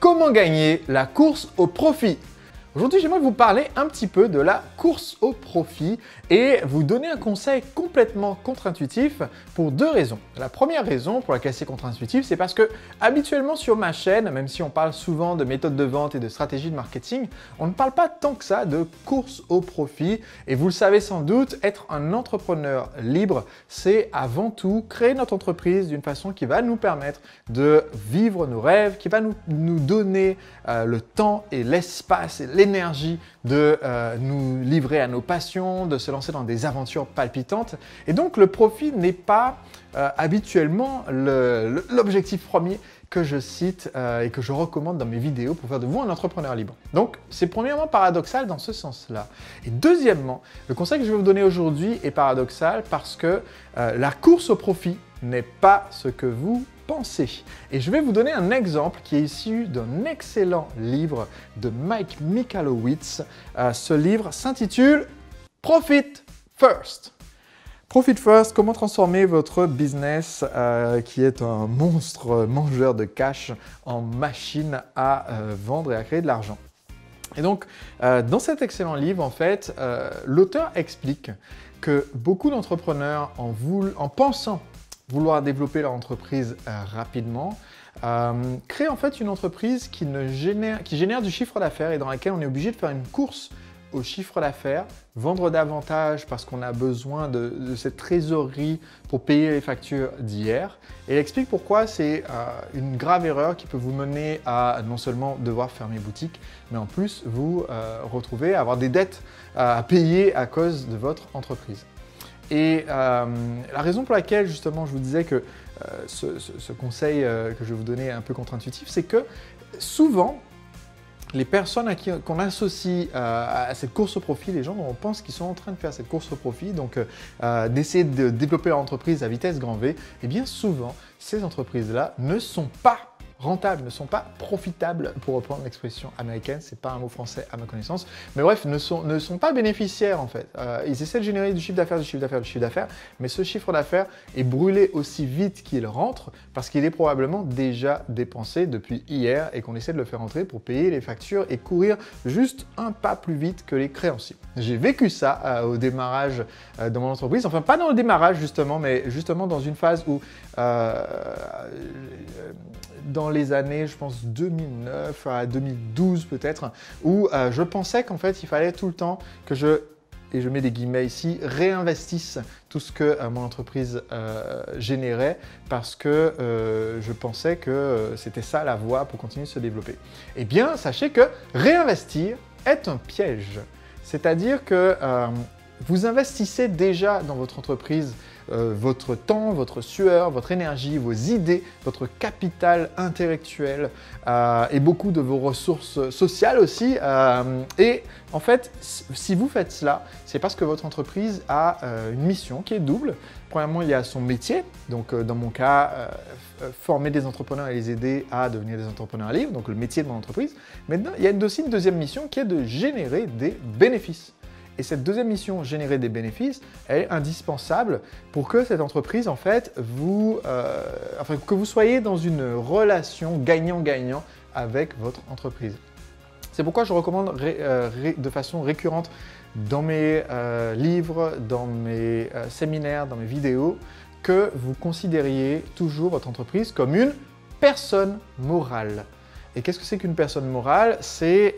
comment gagner la course au profit. Aujourd'hui, j'aimerais vous parler un petit peu de la course au profit et vous donner un conseil complètement contre-intuitif pour deux raisons. La première raison pour laquelle c'est contre-intuitif, c'est parce que habituellement sur ma chaîne, même si on parle souvent de méthodes de vente et de stratégie de marketing, on ne parle pas tant que ça de course au profit. Et vous le savez sans doute, être un entrepreneur libre, c'est avant tout créer notre entreprise d'une façon qui va nous permettre de vivre nos rêves, qui va nous donner le temps et l'espace et l'énergie de nous livrer à nos passions, de se lancer dans des aventures palpitantes. Et donc, le profit n'est pas habituellement l'objectif premier que je cite et que je recommande dans mes vidéos pour faire de vous un entrepreneur libre. Donc, c'est premièrement paradoxal dans ce sens-là. Et deuxièmement, le conseil que je vais vous donner aujourd'hui est paradoxal parce que la course au profit n'est pas ce que vous pensez. Et je vais vous donner un exemple qui est issu d'un excellent livre de Mike Michalowicz. Ce livre s'intitule Profit First. Profit First, comment transformer votre business qui est un monstre mangeur de cash en machine à vendre et à créer de l'argent. Et donc, dans cet excellent livre, en fait, l'auteur explique que beaucoup d'entrepreneurs, en pensant vouloir développer leur entreprise rapidement, créent en fait une entreprise qui génère du chiffre d'affaires et dans laquelle on est obligé de faire une course au chiffre d'affaires, vendre davantage parce qu'on a besoin de cette trésorerie pour payer les factures d'hier. Et elle explique pourquoi c'est une grave erreur qui peut vous mener à non seulement devoir fermer boutique, mais en plus vous retrouver à avoir des dettes à payer à cause de votre entreprise. Et la raison pour laquelle justement je vous disais que ce conseil que je vais vous donner est un peu contre-intuitif, c'est que souvent, les personnes qu'on associe à cette course au profit, les gens dont on pense qu'ils sont en train de faire cette course au profit, donc d'essayer de développer leur entreprise à vitesse grand V, eh bien souvent, ces entreprises-là ne sont pas rentables, ne sont pas profitables, pour reprendre l'expression américaine, c'est pas un mot français à ma connaissance, mais bref, ne sont pas bénéficiaires en fait. Ils essaient de générer du chiffre d'affaires, mais ce chiffre d'affaires est brûlé aussi vite qu'il rentre parce qu'il est probablement déjà dépensé depuis hier et qu'on essaie de le faire rentrer pour payer les factures et courir juste un pas plus vite que les créanciers. J'ai vécu ça au démarrage de mon entreprise, enfin pas dans le démarrage justement, mais justement dans une phase où dans les années, je pense 2009 à 2012 peut-être, où je pensais qu'en fait il fallait tout le temps que et je mets des guillemets ici, réinvestisse tout ce que mon entreprise générait parce que je pensais que c'était ça la voie pour continuer de se développer. Eh bien, sachez que réinvestir est un piège. C'est-à-dire que vous investissez déjà dans votre entreprise votre temps, votre sueur, votre énergie, vos idées, votre capital intellectuel et beaucoup de vos ressources sociales aussi. Et en fait, si vous faites cela, c'est parce que votre entreprise a une mission qui est double. Premièrement, il y a son métier, donc dans mon cas, former des entrepreneurs et les aider à devenir des entrepreneurs libres, donc le métier de mon entreprise. Maintenant, il y a aussi une deuxième mission qui est de générer des bénéfices. Et cette deuxième mission, générer des bénéfices, elle est indispensable pour que cette entreprise, en fait, que vous soyez dans une relation gagnant-gagnant avec votre entreprise. C'est pourquoi je recommande de façon récurrente dans mes livres, dans mes séminaires, dans mes vidéos, que vous considériez toujours votre entreprise comme une personne morale. Et qu'est-ce que c'est qu'une personne morale? C'est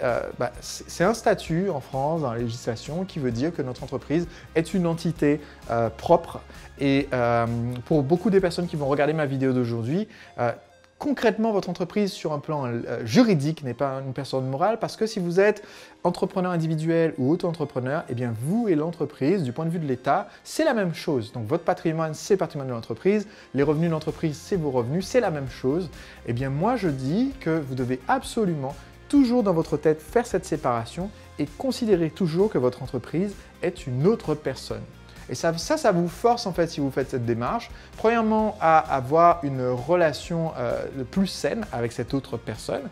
un statut en France, dans la législation, qui veut dire que notre entreprise est une entité propre. Et pour beaucoup des personnes qui vont regarder ma vidéo d'aujourd'hui, concrètement, votre entreprise sur un plan juridique n'est pas une personne morale parce que si vous êtes entrepreneur individuel ou auto-entrepreneur, eh bien vous et l'entreprise, du point de vue de l'État, c'est la même chose. Donc votre patrimoine, c'est le patrimoine de l'entreprise, les revenus de l'entreprise, c'est vos revenus, c'est la même chose. Eh bien moi je dis que vous devez absolument toujours dans votre tête faire cette séparation et considérer toujours que votre entreprise est une autre personne. Et ça vous force en fait, si vous faites cette démarche, premièrement à avoir une relation plus saine avec cette autre personne.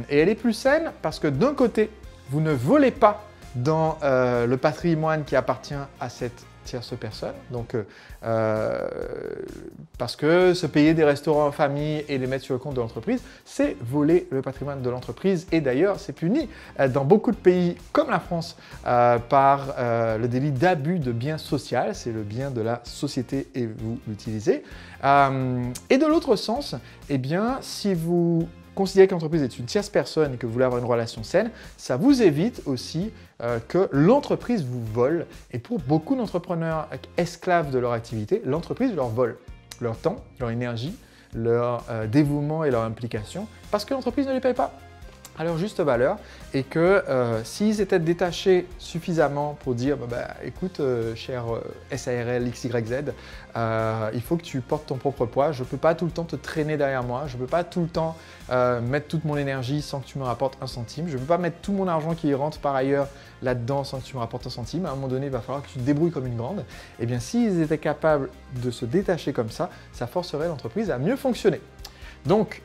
Et elle est plus saine parce que d'un côté, vous ne volez pas dans le patrimoine qui appartient à cette tierce personne. Donc, parce que se payer des restaurants en famille et les mettre sur le compte de l'entreprise, c'est voler le patrimoine de l'entreprise. Et d'ailleurs, c'est puni dans beaucoup de pays comme la France par le délit d'abus de biens social. C'est le bien de la société et vous l'utilisez. Et de l'autre sens, eh bien, si vous considérez que l'entreprise est une tierce personne et que vous voulez avoir une relation saine, ça vous évite aussi que l'entreprise vous vole. Et pour beaucoup d'entrepreneurs esclaves de leur activité, l'entreprise leur vole leur temps, leur énergie, leur dévouement et leur implication, parce que l'entreprise ne les paye pas à leur juste valeur et que s'ils étaient détachés suffisamment pour dire écoute, cher SARL XYZ, il faut que tu portes ton propre poids, je ne peux pas tout le temps te traîner derrière moi, je ne peux pas tout le temps mettre toute mon énergie sans que tu me rapportes un centime, je ne peux pas mettre tout mon argent qui rentre par ailleurs là-dedans sans que tu me rapportes un centime, à un moment donné il va falloir que tu te débrouilles comme une grande. Et bien s'ils étaient capables de se détacher comme ça forcerait l'entreprise à mieux fonctionner. Donc,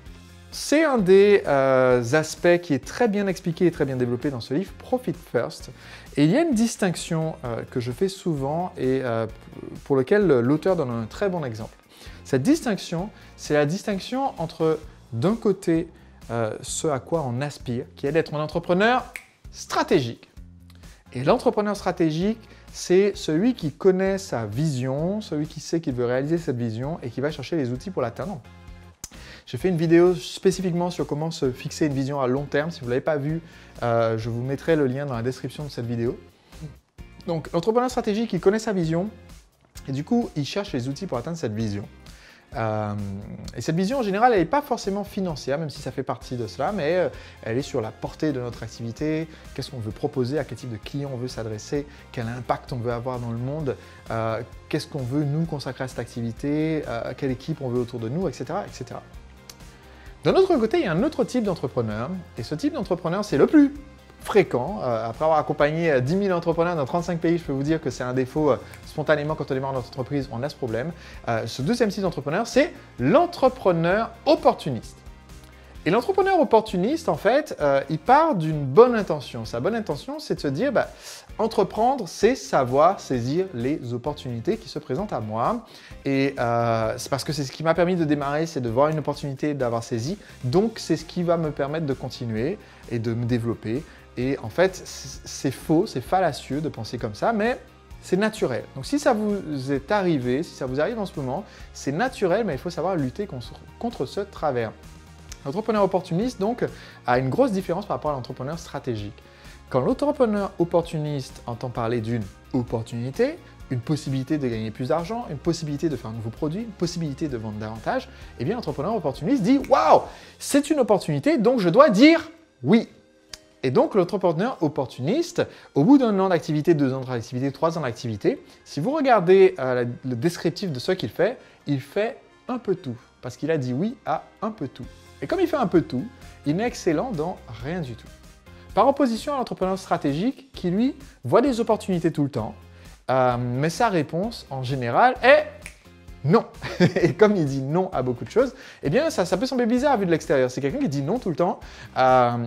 c'est un des aspects qui est très bien expliqué et très bien développé dans ce livre, Profit First. Et il y a une distinction que je fais souvent et pour laquelle l'auteur donne un très bon exemple. Cette distinction, c'est la distinction entre, d'un côté, ce à quoi on aspire, qui est d'être un entrepreneur stratégique. Et l'entrepreneur stratégique, c'est celui qui connaît sa vision, celui qui sait qu'il veut réaliser cette vision et qui va chercher les outils pour l'atteindre. J'ai fait une vidéo spécifiquement sur comment se fixer une vision à long terme. Si vous ne l'avez pas vue, je vous mettrai le lien dans la description de cette vidéo. Donc, l'entrepreneur stratégique, il connaît sa vision et du coup, il cherche les outils pour atteindre cette vision. Et cette vision, en général, elle n'est pas forcément financière, même si ça fait partie de cela, mais elle est sur la portée de notre activité, qu'est-ce qu'on veut proposer, à quel type de client on veut s'adresser, quel impact on veut avoir dans le monde, qu'est-ce qu'on veut nous consacrer à cette activité, quelle équipe on veut autour de nous, etc., etc. D'un autre côté, il y a un autre type d'entrepreneur, et ce type d'entrepreneur, c'est le plus fréquent. Après avoir accompagné 10 000 entrepreneurs dans 35 pays, je peux vous dire que c'est un défaut. Spontanément, quand on démarre notre entreprise, on a ce problème. Ce deuxième type d'entrepreneur, c'est l'entrepreneur opportuniste. Et l'entrepreneur opportuniste, en fait, il part d'une bonne intention. Sa bonne intention, c'est de se dire, entreprendre, c'est savoir saisir les opportunités qui se présentent à moi. Et c'est parce que c'est ce qui m'a permis de démarrer, c'est de voir une opportunité, d'avoir saisi. Donc, c'est ce qui va me permettre de continuer et de me développer. Et en fait, c'est faux, c'est fallacieux de penser comme ça, mais c'est naturel. Donc, si ça vous est arrivé, si ça vous arrive en ce moment, c'est naturel, mais il faut savoir lutter contre ce travers. L'entrepreneur opportuniste, donc, a une grosse différence par rapport à l'entrepreneur stratégique. Quand l'entrepreneur opportuniste entend parler d'une opportunité, une possibilité de gagner plus d'argent, une possibilité de faire un nouveau produit, une possibilité de vendre davantage, eh bien l'entrepreneur opportuniste dit « Waouh, c'est une opportunité, donc je dois dire oui ». Et donc l'entrepreneur opportuniste, au bout d'un an d'activité, 2 ans d'activité, 3 ans d'activité, si vous regardez le descriptif de ce qu'il fait un peu tout, parce qu'il a dit oui à un peu tout. Et comme il fait un peu tout, il n'est excellent dans rien du tout. Par opposition à l'entrepreneur stratégique qui, lui, voit des opportunités tout le temps, mais sa réponse, en général, est non. Et comme il dit non à beaucoup de choses, eh bien, ça peut sembler bizarre vu de l'extérieur. C'est quelqu'un qui dit non tout le temps,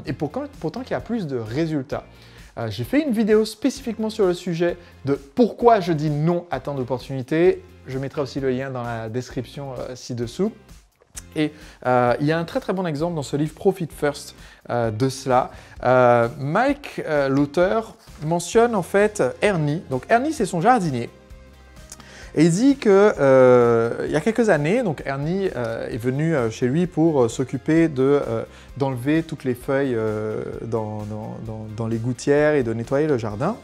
et pourtant qui a plus de résultats. J'ai fait une vidéo spécifiquement sur le sujet de pourquoi je dis non à tant d'opportunités. Je mettrai aussi le lien dans la description ci-dessous. Et il y a un très très bon exemple dans ce livre Profit First de cela. Mike, l'auteur, mentionne en fait Ernie. Donc Ernie, c'est son jardinier. Et il dit que il y a quelques années, donc Ernie est venu chez lui pour s'occuper d'enlever toutes les feuilles dans les gouttières et de nettoyer le jardin.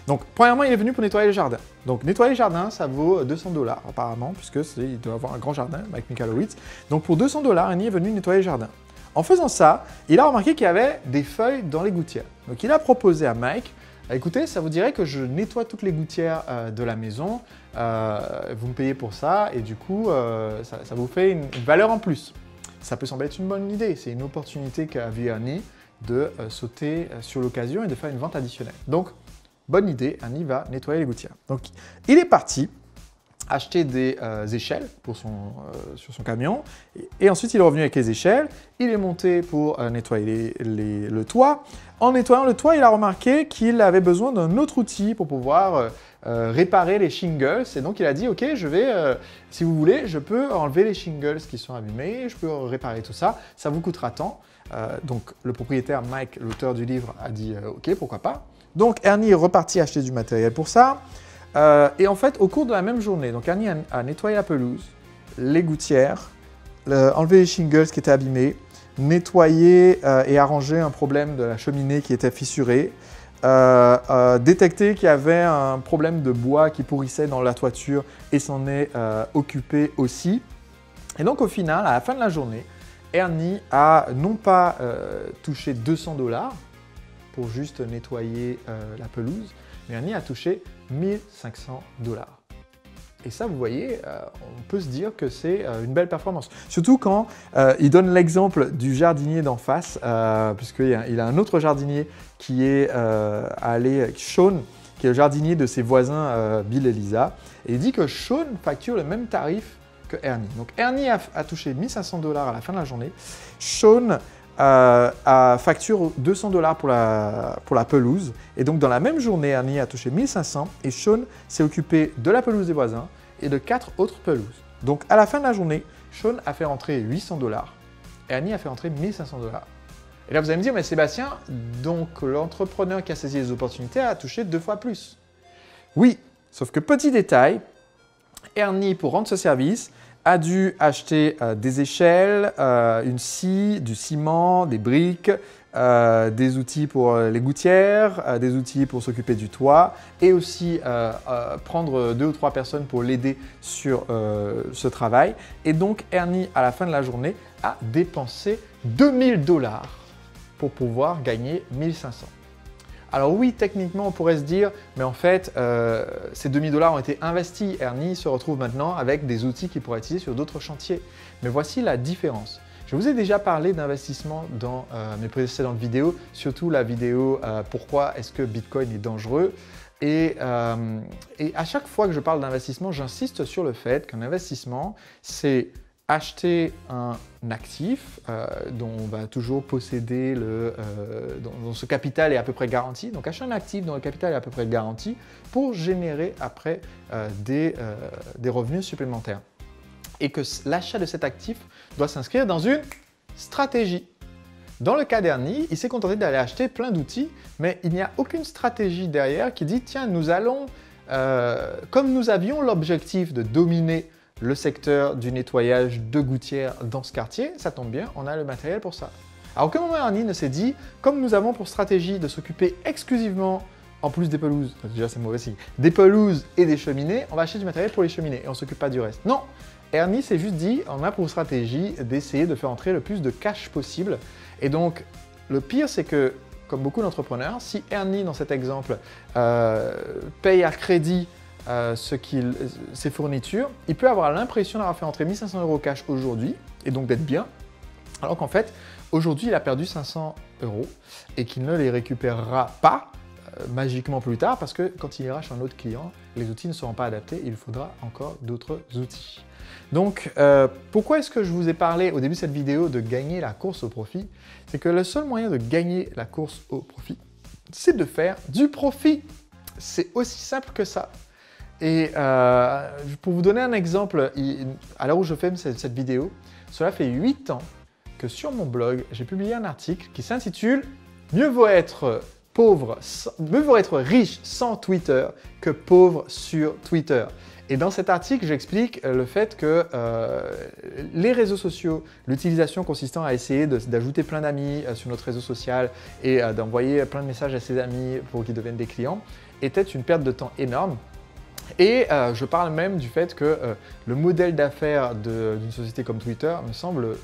Donc, premièrement, il est venu pour nettoyer le jardin. Donc, nettoyer le jardin, ça vaut 200 $ apparemment, puisqu'il doit avoir un grand jardin, Mike Michalowicz. Donc, pour 200 $, Ernie est venu nettoyer le jardin. En faisant ça, il a remarqué qu'il y avait des feuilles dans les gouttières. Donc, il a proposé à Mike, écoutez, ça vous dirait que je nettoie toutes les gouttières de la maison, vous me payez pour ça, et du coup, ça vous fait une valeur en plus. Ça peut sembler être une bonne idée, c'est une opportunité qu'a vu Ernie de sauter sur l'occasion et de faire une vente additionnelle. Donc, bonne idée, Ernie va nettoyer les gouttières. Donc, il est parti acheté des échelles pour sur son camion. Et ensuite, il est revenu avec les échelles. Il est monté pour nettoyer le toit. En nettoyant le toit, il a remarqué qu'il avait besoin d'un autre outil pour pouvoir réparer les shingles. Et donc, il a dit, OK, je vais, si vous voulez, je peux enlever les shingles qui sont abîmés. Je peux réparer tout ça. Ça vous coûtera tant. Donc, le propriétaire, Mike, l'auteur du livre, a dit, OK, pourquoi pas. Donc, Ernie est reparti acheter du matériel pour ça. Et en fait, au cours de la même journée, donc Ernie a nettoyé la pelouse, les gouttières, enlevé les shingles qui étaient abîmés, nettoyé et arrangé un problème de la cheminée qui était fissurée, détecté qu'il y avait un problème de bois qui pourrissait dans la toiture et s'en est occupé aussi. Et donc au final, à la fin de la journée, Ernie a non pas touché 200 $ pour juste nettoyer la pelouse, mais Ernie a touché 1500 $. Et ça, vous voyez, on peut se dire que c'est une belle performance. Surtout quand il donne l'exemple du jardinier d'en face, puisqu'il a un autre jardinier qui est Sean, qui est le jardinier de ses voisins Bill et Lisa. Et il dit que Sean facture le même tarif que Ernie. Donc Ernie a touché 1500 $ à la fin de la journée. Sean facture 200 $ pour la pelouse. Et donc, dans la même journée, Ernie a touché 1500 et Sean s'est occupé de la pelouse des voisins et de 4 autres pelouses. Donc, à la fin de la journée, Sean a fait rentrer 800 $ et Ernie a fait rentrer 1500 $. Et là, vous allez me dire, mais Sébastien, donc l'entrepreneur qui a saisi les opportunités a touché 2 fois plus. Oui, sauf que petit détail, Ernie, pour rendre ce service, a dû acheter des échelles, une scie, du ciment, des briques, des outils pour les gouttières, des outils pour s'occuper du toit et aussi prendre 2 ou 3 personnes pour l'aider sur ce travail. Et donc, Ernie, à la fin de la journée, a dépensé 2000 $ pour pouvoir gagner 1500. Alors oui, techniquement, on pourrait se dire, mais en fait, ces 2000 $ ont été investis. Ernie se retrouve maintenant avec des outils qu'il pourra utiliser sur d'autres chantiers. Mais voici la différence. Je vous ai déjà parlé d'investissement dans mes précédentes vidéos, surtout la vidéo « Pourquoi est-ce que Bitcoin est dangereux ?» Et à chaque fois que je parle d'investissement, j'insiste sur le fait qu'un investissement, c'est acheter un actif dont on va toujours posséder dont ce capital est à peu près garanti. Donc acheter un actif dont le capital est à peu près garanti pour générer après des revenus supplémentaires. Et que l'achat de cet actif doit s'inscrire dans une stratégie. Dans le cas d'Ernie, il s'est contenté d'aller acheter plein d'outils, mais il n'y a aucune stratégie derrière qui dit « Tiens, nous allons, comme nous avions l'objectif de dominer le secteur du nettoyage de gouttières dans ce quartier, ça tombe bien, on a le matériel pour ça. » À aucun moment, Ernie ne s'est dit « Comme nous avons pour stratégie de s'occuper exclusivement, en plus des pelouses, déjà c'est mauvais signe, des pelouses et des cheminées, on va acheter du matériel pour les cheminées et on ne s'occupe pas du reste. » Non, Ernie s'est juste dit « On a pour stratégie d'essayer de faire entrer le plus de cash possible. » Et donc, le pire, c'est que, comme beaucoup d'entrepreneurs, si Ernie, dans cet exemple, paye à crédit ses fournitures, il peut avoir l'impression d'avoir fait entrer 1500 € cash aujourd'hui et donc d'être bien, alors qu'en fait, aujourd'hui, il a perdu 500 € et qu'il ne les récupérera pas magiquement plus tard parce que quand il ira chez un autre client, les outils ne seront pas adaptés, il faudra encore d'autres outils. Donc, pourquoi est-ce que je vous ai parlé au début de cette vidéo de gagner la course au profit? C'est que le seul moyen de gagner la course au profit, c'est de faire du profit. C'est aussi simple que ça. Et pour vous donner un exemple, à l'heure où je fais cette vidéo, cela fait 8 ans que sur mon blog, j'ai publié un article qui s'intitule « Mieux vaut être riche sans Twitter que pauvre sur Twitter ». Et dans cet article, j'explique le fait que les réseaux sociaux, l'utilisation consistant à essayer d'ajouter plein d'amis sur notre réseau social et d'envoyer plein de messages à ses amis pour qu'ils deviennent des clients, était une perte de temps énorme. Et je parle même du fait que le modèle d'affaires d'une société comme Twitter me semble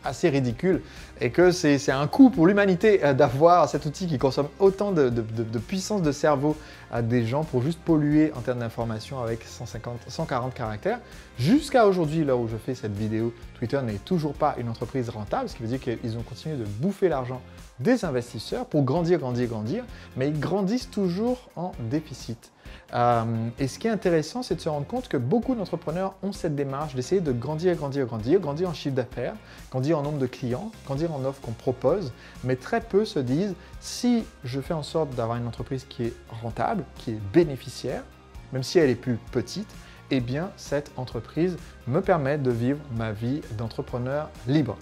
assez ridicule et que c'est un coût pour l'humanité d'avoir cet outil qui consomme autant de puissance de cerveau à des gens pour juste polluer en termes d'information avec 140 caractères. Jusqu'à aujourd'hui, l'heure où je fais cette vidéo, Twitter n'est toujours pas une entreprise rentable, ce qui veut dire qu'ils ont continué de bouffer l'argent des investisseurs pour grandir, mais ils grandissent toujours en déficit. Et ce qui est intéressant, c'est de se rendre compte que beaucoup d'entrepreneurs ont cette démarche d'essayer de grandir en chiffre d'affaires, grandir en nombre de clients, grandir en offres qu'on propose, mais très peu se disent si je fais en sorte d'avoir une entreprise qui est rentable, qui est bénéficiaire, même si elle est plus petite, eh bien cette entreprise me permet de vivre ma vie d'entrepreneur libre.